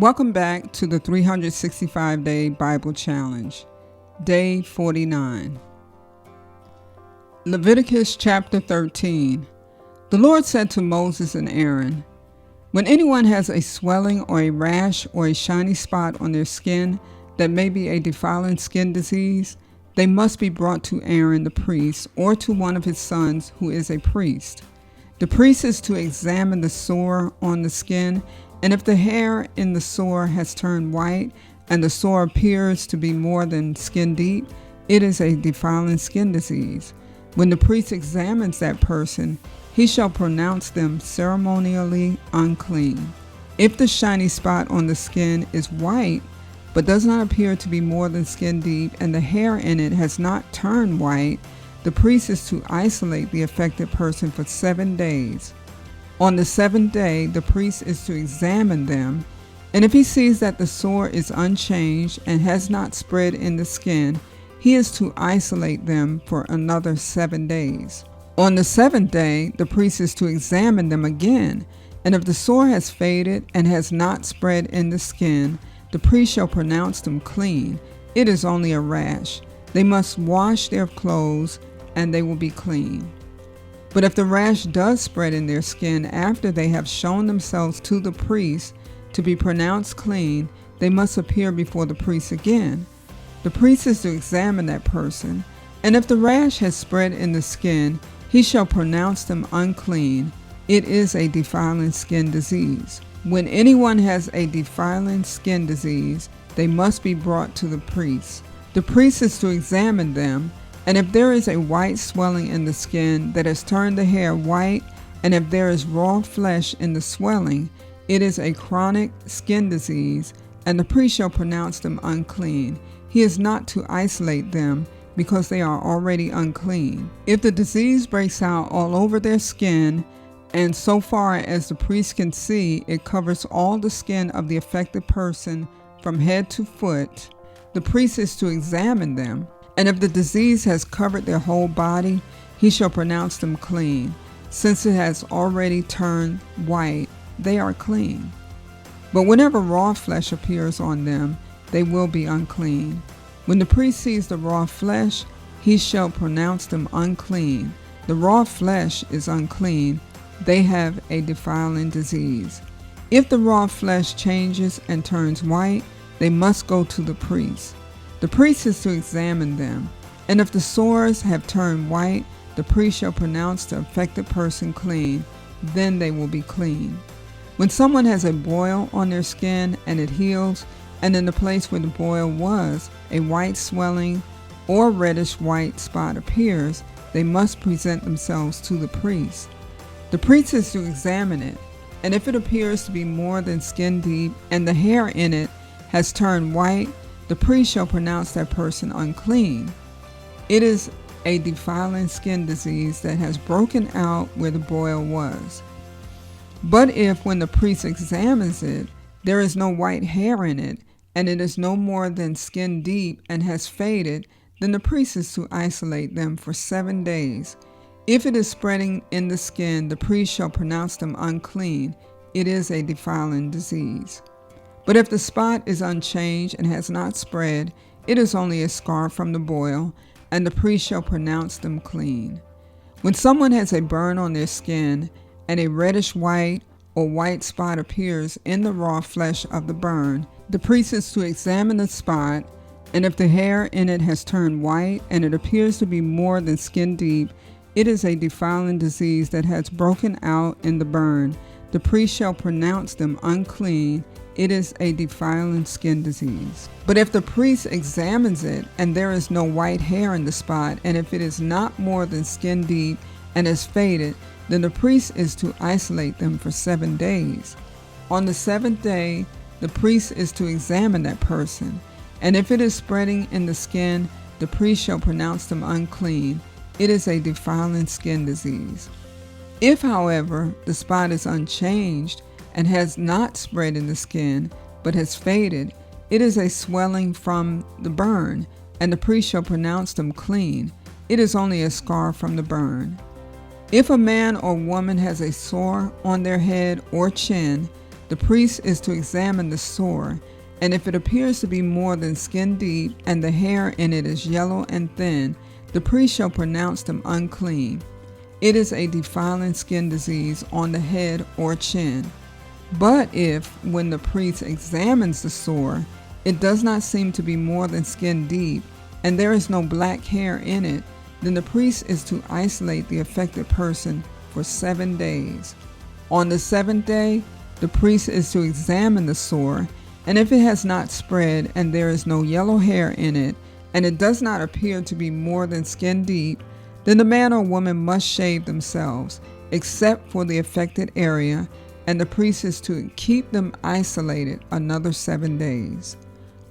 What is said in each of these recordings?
Welcome back to the 365-Day Bible Challenge, Day 49. Leviticus chapter 13. The Lord said to Moses and Aaron, "When anyone has a swelling or a rash or a shiny spot on their skin that may be a defiling skin disease, they must be brought to Aaron the priest or to one of his sons who is a priest. The priest is to examine the sore on the skin, and if the hair in the sore has turned white and the sore appears to be more than skin deep, it is a defiling skin disease. When the priest examines that person, he shall pronounce them ceremonially unclean. If the shiny spot on the skin is white, but does not appear to be more than skin deep, and the hair in it has not turned white, the priest is to isolate the affected person for 7 days. On the 7th day, the priest is to examine them, and if he sees that the sore is unchanged and has not spread in the skin, he is to isolate them for another 7 days. On the 7th day, the priest is to examine them again, and if the sore has faded and has not spread in the skin, the priest shall pronounce them clean. It is only a rash. They must wash their clothes, and they will be clean. But if the rash does spread in their skin after they have shown themselves to the priest to be pronounced clean, they must appear before the priest again. The priest is to examine that person, and if the rash has spread in the skin, he shall pronounce them unclean. It is a defiling skin disease. When anyone has a defiling skin disease, they must be brought to the priest. The priest is to examine them, and if there is a white swelling in the skin that has turned the hair white, and if there is raw flesh in the swelling, it is a chronic skin disease, and the priest shall pronounce them unclean. He is not to isolate them, because they are already unclean. If the disease breaks out all over their skin, and so far as the priest can see, it covers all the skin of the affected person from head to foot, the priest is to examine them. And if the disease has covered their whole body, he shall pronounce them clean. Since it has already turned white, they are clean. But whenever raw flesh appears on them, they will be unclean. When the priest sees the raw flesh, he shall pronounce them unclean. The raw flesh is unclean. They have a defiling disease. If the raw flesh changes and turns white, they must go to the priest. The priest is to examine them, and if the sores have turned white, the priest shall pronounce the affected person clean. Then they will be clean. When someone has a boil on their skin and it heals, and in the place where the boil was, a white swelling or reddish white spot appears, they must present themselves to the priest. The priest is to examine it, and if it appears to be more than skin deep, and the hair in it has turned white, the priest shall pronounce that person unclean. It is a defiling skin disease that has broken out where the boil was. But if, when the priest examines it, there is no white hair in it, and it is no more than skin deep and has faded, then the priest is to isolate them for 7 days. If it is spreading in the skin, the priest shall pronounce them unclean. It is a defiling disease. But if the spot is unchanged and has not spread, it is only a scar from the boil, and the priest shall pronounce them clean. When someone has a burn on their skin, and a reddish white or white spot appears in the raw flesh of the burn, the priest is to examine the spot, and if the hair in it has turned white, and it appears to be more than skin deep, it is a defiling disease that has broken out in the burn. The priest shall pronounce them unclean. It is a defiling skin disease. But if the priest examines it, and there is no white hair in the spot, and if it is not more than skin deep and has faded, then the priest is to isolate them for 7 days. On the 7th day, the priest is to examine that person, and if it is spreading in the skin, the priest shall pronounce them unclean. It is a defiling skin disease. If, however, the spot is unchanged and has not spread in the skin, but has faded, it is a swelling from the burn, and the priest shall pronounce them clean. It is only a scar from the burn. If a man or woman has a sore on their head or chin, the priest is to examine the sore, and if it appears to be more than skin deep, and the hair in it is yellow and thin, the priest shall pronounce them unclean. It is a defiling skin disease on the head or chin. But if, when the priest examines the sore, it does not seem to be more than skin deep, and there is no black hair in it, then the priest is to isolate the affected person for 7 days. On the 7th day, the priest is to examine the sore, and if it has not spread and there is no yellow hair in it, and it does not appear to be more than skin deep, then the man or woman must shave themselves, except for the affected area, and the priest is to keep them isolated another 7 days.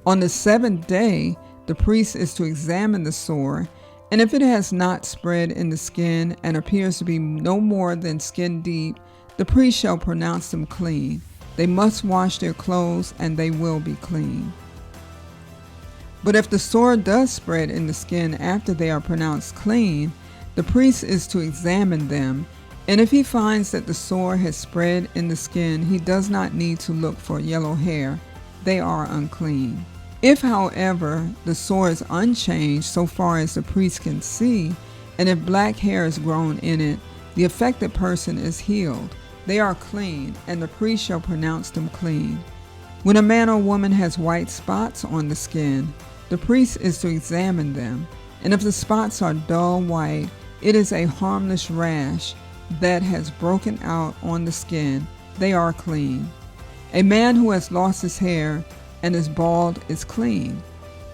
On the 7th day, the priest is to examine the sore, and if it has not spread in the skin and appears to be no more than skin deep, the priest shall pronounce them clean. They must wash their clothes, and they will be clean. But if the sore does spread in the skin after they are pronounced clean, the priest is to examine them, and if he finds that the sore has spread in the skin, he does not need to look for yellow hair. They are unclean. If, however, the sore is unchanged so far as the priest can see, and if black hair is grown in it, the affected person is healed. They are clean, and the priest shall pronounce them clean. When a man or woman has white spots on the skin, the priest is to examine them, and if the spots are dull white, it is a harmless rash that has broken out on the skin. They are clean. A man who has lost his hair and is bald is clean.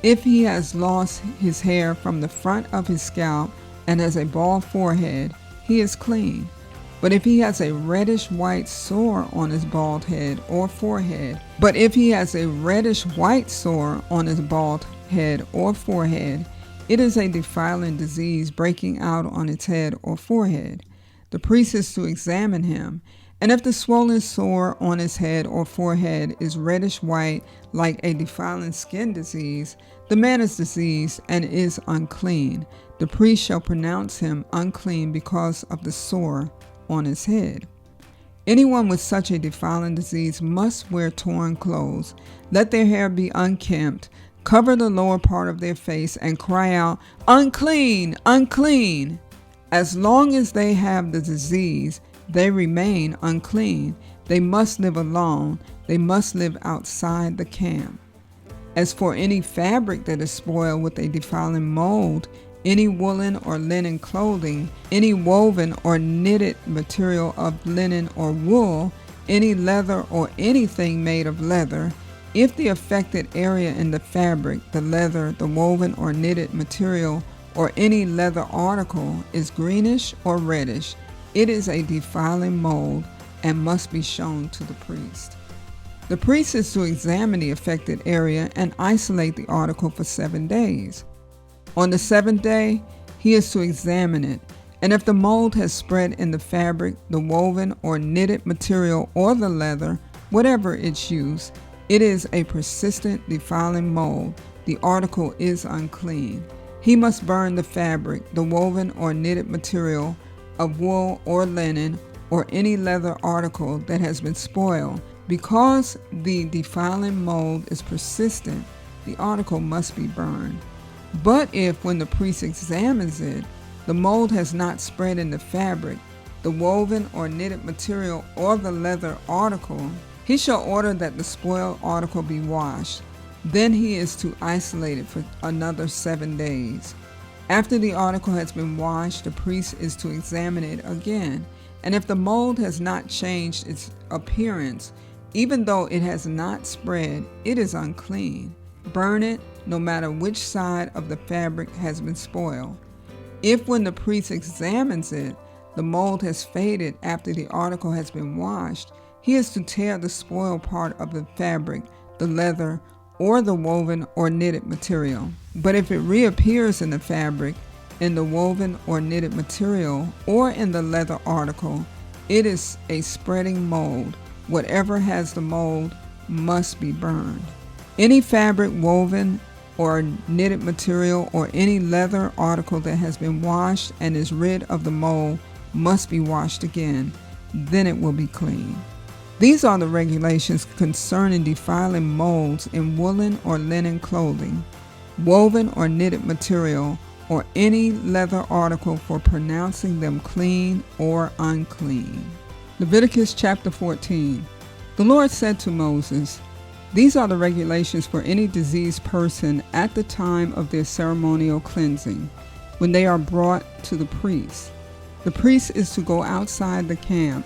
If he has lost his hair from the front of his scalp and has a bald forehead, he is clean. But if he has a reddish white sore on his bald head or forehead, it is a defiling disease breaking out on its head or forehead. The priest is to examine him, and if the swollen sore on his head or forehead is reddish white like a defiling skin disease, the man is diseased and is unclean. The priest shall pronounce him unclean because of the sore on his head. Anyone with such a defiling disease must wear torn clothes. Let their hair be unkempt, cover the lower part of their face, and cry out, "Unclean, unclean!" As long as they have the disease, they remain unclean. They must live alone. They must live outside the camp. As for any fabric that is spoiled with a defiling mold, any woolen or linen clothing, any woven or knitted material of linen or wool, any leather or anything made of leather, if the affected area in the fabric, the leather, the woven or knitted material, or any leather article is greenish or reddish, it is a defiling mold and must be shown to the priest. The priest is to examine the affected area and isolate the article for 7 days. On the 7th day, he is to examine it, and if the mold has spread in the fabric, the woven or knitted material, or the leather, whatever its use, it is a persistent defiling mold. The article is unclean. He must burn the fabric, the woven or knitted material of wool or linen, or any leather article that has been spoiled. Because the defiling mold is persistent, the article must be burned. But if, when the priest examines it, the mold has not spread in the fabric, the woven or knitted material, or the leather article, he shall order that the spoiled article be washed. Then he is to isolate it for another 7 days. After the article has been washed, the priest is to examine it again, and if the mold has not changed its appearance, even though it has not spread, it is unclean. Burn it, no matter which side of the fabric has been spoiled. If, when the priest examines it, the mold has faded after the article has been washed, he is to tear the spoiled part of the fabric, the leather, or the woven or knitted material. But if it reappears in the fabric, in the woven or knitted material, or in the leather article, it is a spreading mold. Whatever has the mold must be burned. Any fabric, woven or knitted material, or any leather article that has been washed and is rid of the mold must be washed again. Then it will be clean. These are the regulations concerning defiling molds in woolen or linen clothing, woven or knitted material, or any leather article, for pronouncing them clean or unclean. Leviticus chapter 14. The Lord said to Moses, "These are the regulations for any diseased person at the time of their ceremonial cleansing, when they are brought to the priest. The priest is to go outside the camp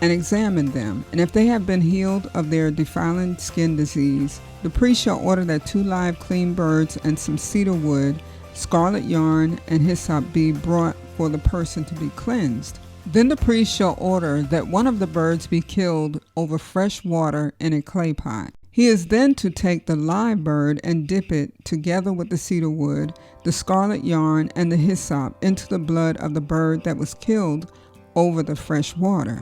and examine them, and if they have been healed of their defiling skin disease, the priest shall order that 2 live clean birds and some cedar wood, scarlet yarn, and hyssop be brought for the person to be cleansed. Then the priest shall order that one of the birds be killed over fresh water in a clay pot. He is then to take the live bird and dip it, together with the cedar wood, the scarlet yarn, and the hyssop, into the blood of the bird that was killed over the fresh water.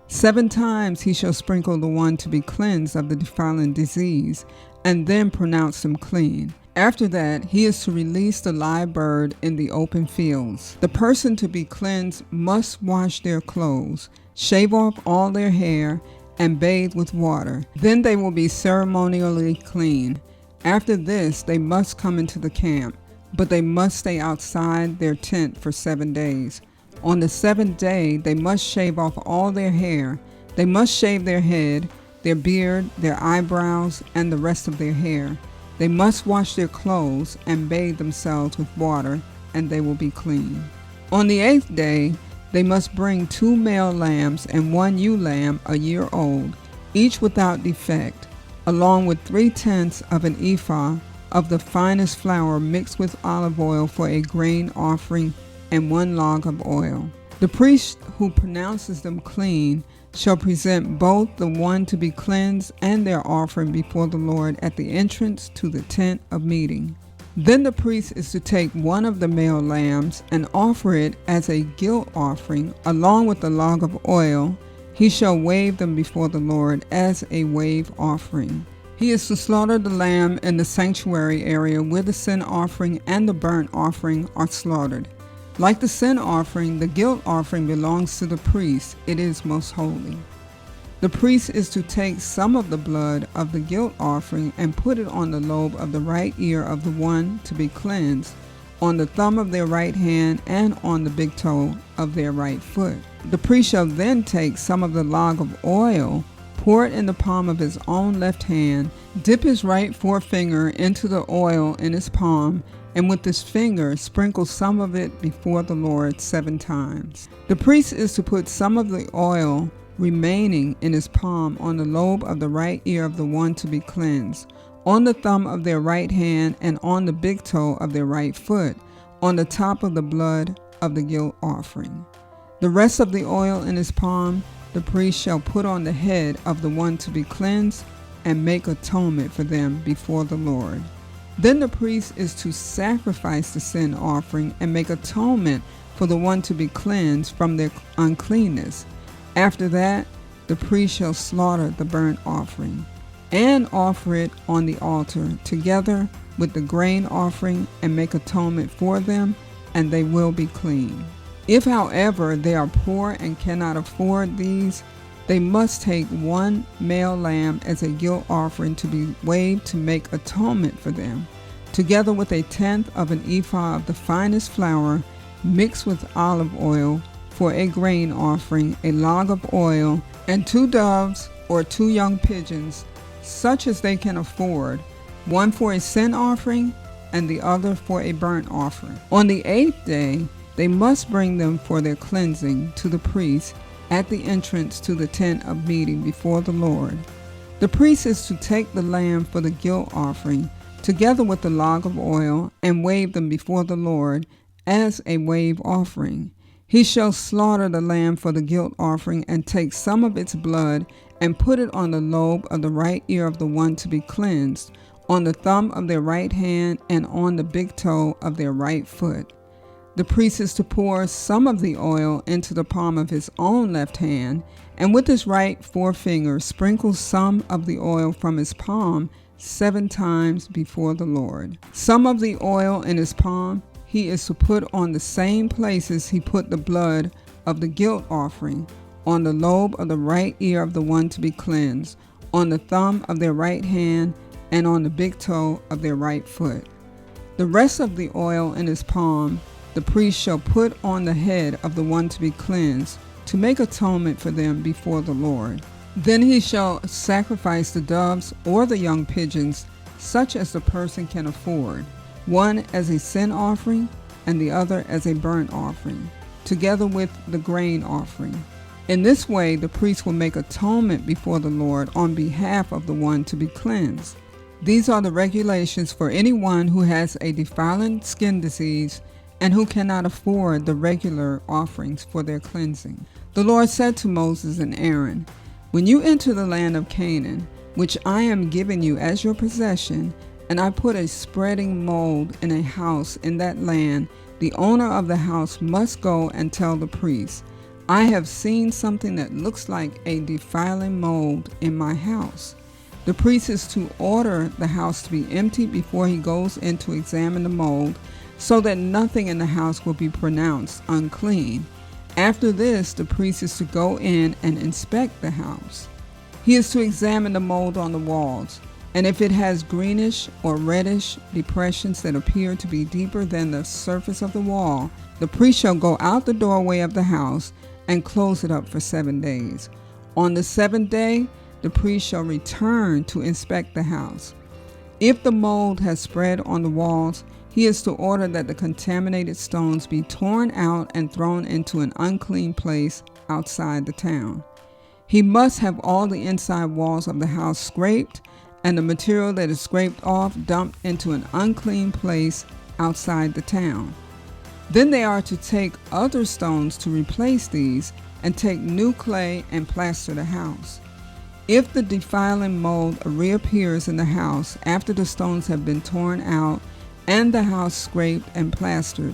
7 times he shall sprinkle the one to be cleansed of the defiling disease, and then pronounce him clean. After that, he is to release the live bird in the open fields. The person to be cleansed must wash their clothes, shave off all their hair, and bathe with water. Then they will be ceremonially clean. After this, they must come into the camp, but they must stay outside their tent for 7 days. On the 7th day, they must shave off all their hair. They must shave their head, their beard, their eyebrows, and the rest of their hair. They must wash their clothes and bathe themselves with water, and they will be clean. On the 8th day, they must bring 2 male lambs and 1 ewe lamb a year old, each without defect, along with 3/10 of an ephah of the finest flour mixed with olive oil for a grain offering, and 1 log of oil. The priest who pronounces them clean shall present both the one to be cleansed and their offering before the Lord at the entrance to the tent of meeting. Then the priest is to take one of the male lambs and offer it as a guilt offering, along with the log of oil. He shall wave them before the Lord as a wave offering. He is to slaughter the lamb in the sanctuary area where the sin offering and the burnt offering are slaughtered. Like the sin offering, the guilt offering belongs to the priest. It is most holy. The priest is to take some of the blood of the guilt offering and put it on the lobe of the right ear of the one to be cleansed, on the thumb of their right hand, and on the big toe of their right foot. The priest shall then take some of the log of oil, pour it in the palm of his own left hand, dip his right forefinger into the oil in his palm, and with his finger sprinkle some of it before the Lord 7 times. The priest is to put some of the oil remaining in his palm on the lobe of the right ear of the one to be cleansed, on the thumb of their right hand, and on the big toe of their right foot, on the top of the blood of the guilt offering. The rest of the oil in his palm the priest shall put on the head of the one to be cleansed and make atonement for them before the Lord. Then the priest is to sacrifice the sin offering and make atonement for the one to be cleansed from their uncleanness. After that, the priest shall slaughter the burnt offering and offer it on the altar together with the grain offering and make atonement for them, and they will be clean. If, however, they are poor and cannot afford these, they must take 1 male lamb as a guilt offering to be waved to make atonement for them, together with 1/10 of an ephah of the finest flour mixed with olive oil for a grain offering, a log of oil, and 2 doves or 2 young pigeons, such as they can afford, one for a sin offering and the other for a burnt offering. On the 8th day, they must bring them for their cleansing to the priest at the entrance to the tent of meeting before the Lord. The priest is to take the lamb for the guilt offering, together with the log of oil, and wave them before the Lord as a wave offering. He shall slaughter the lamb for the guilt offering and take some of its blood and put it on the lobe of the right ear of the one to be cleansed, on the thumb of their right hand, and on the big toe of their right foot. The priest is to pour some of the oil into the palm of his own left hand, and with his right forefinger sprinkle some of the oil from his palm 7 times before the Lord. Some of the oil in his palm he is to put on the same places he put the blood of the guilt offering, on the lobe of the right ear of the one to be cleansed, on the thumb of their right hand, and on the big toe of their right foot. The rest of the oil in his palm the priest shall put on the head of the one to be cleansed, to make atonement for them before the Lord. Then he shall sacrifice the doves or the young pigeons, such as the person can afford, one as a sin offering and the other as a burnt offering, together with the grain offering. In this way the priest will make atonement before the Lord on behalf of the one to be cleansed. These are the regulations for anyone who has a defiling skin disease and who cannot afford the regular offerings for their cleansing. The Lord said to Moses and Aaron, "When you enter the land of Canaan, which I am giving you as your possession, and I put a spreading mold in a house in that land, the owner of the house must go and tell the priest, 'I have seen something that looks like a defiling mold in my house.' The priest is to order the house to be emptied before he goes in to examine the mold, so that nothing in the house will be pronounced unclean. After this, the priest is to go in and inspect the house. He is to examine the mold on the walls, and if it has greenish or reddish depressions that appear to be deeper than the surface of the wall, the priest shall go out the doorway of the house and close it up for 7 days. On the 7th day, the priest shall return to inspect the house. If the mold has spread on the walls, he is to order that the contaminated stones be torn out and thrown into an unclean place outside the town. He must have all the inside walls of the house scraped, and the material that is scraped off dumped into an unclean place outside the town. Then they are to take other stones to replace these, and take new clay and plaster the house. If the defiling mold reappears in the house after the stones have been torn out and the house scraped and plastered,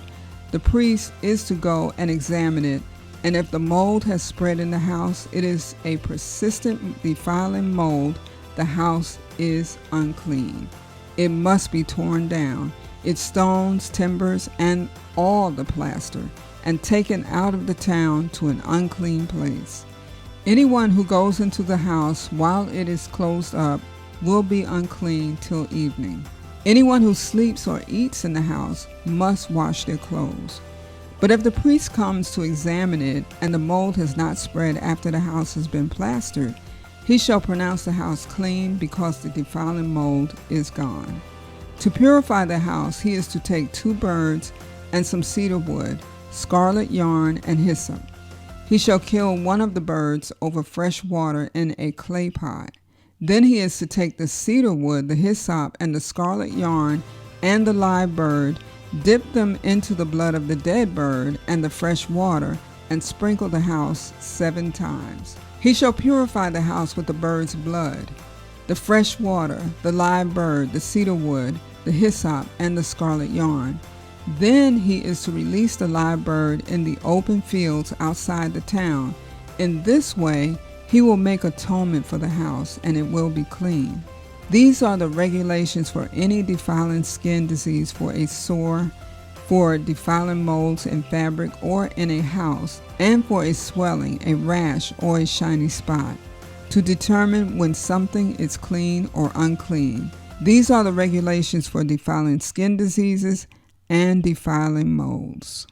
the priest is to go and examine it, and if the mold has spread in the house, it is a persistent defiling mold, the house is unclean. It must be torn down, its stones, timbers, and all the plaster, and taken out of the town to an unclean place. Anyone who goes into the house while it is closed up will be unclean till evening. Anyone who sleeps or eats in the house must wash their clothes. But if the priest comes to examine it, and the mold has not spread after the house has been plastered, he shall pronounce the house clean, because the defiling mold is gone. To purify the house, he is to take 2 birds and some cedar wood, scarlet yarn, and hyssop. He shall kill one of the birds over fresh water in a clay pot. Then he is to take the cedar wood, the hyssop, and the scarlet yarn, and the live bird, dip them into the blood of the dead bird and the fresh water, and sprinkle the house 7 times. He shall purify the house with the bird's blood, the fresh water, the live bird, the cedar wood, the hyssop, and the scarlet yarn. Then he is to release the live bird in the open fields outside the town. In this way, he will make atonement for the house, and it will be clean. These are the regulations for any defiling skin disease, for a sore, for defiling molds in fabric or in a house, and for a swelling, a rash, or a shiny spot, to determine when something is clean or unclean. These are the regulations for defiling skin diseases and defiling molds.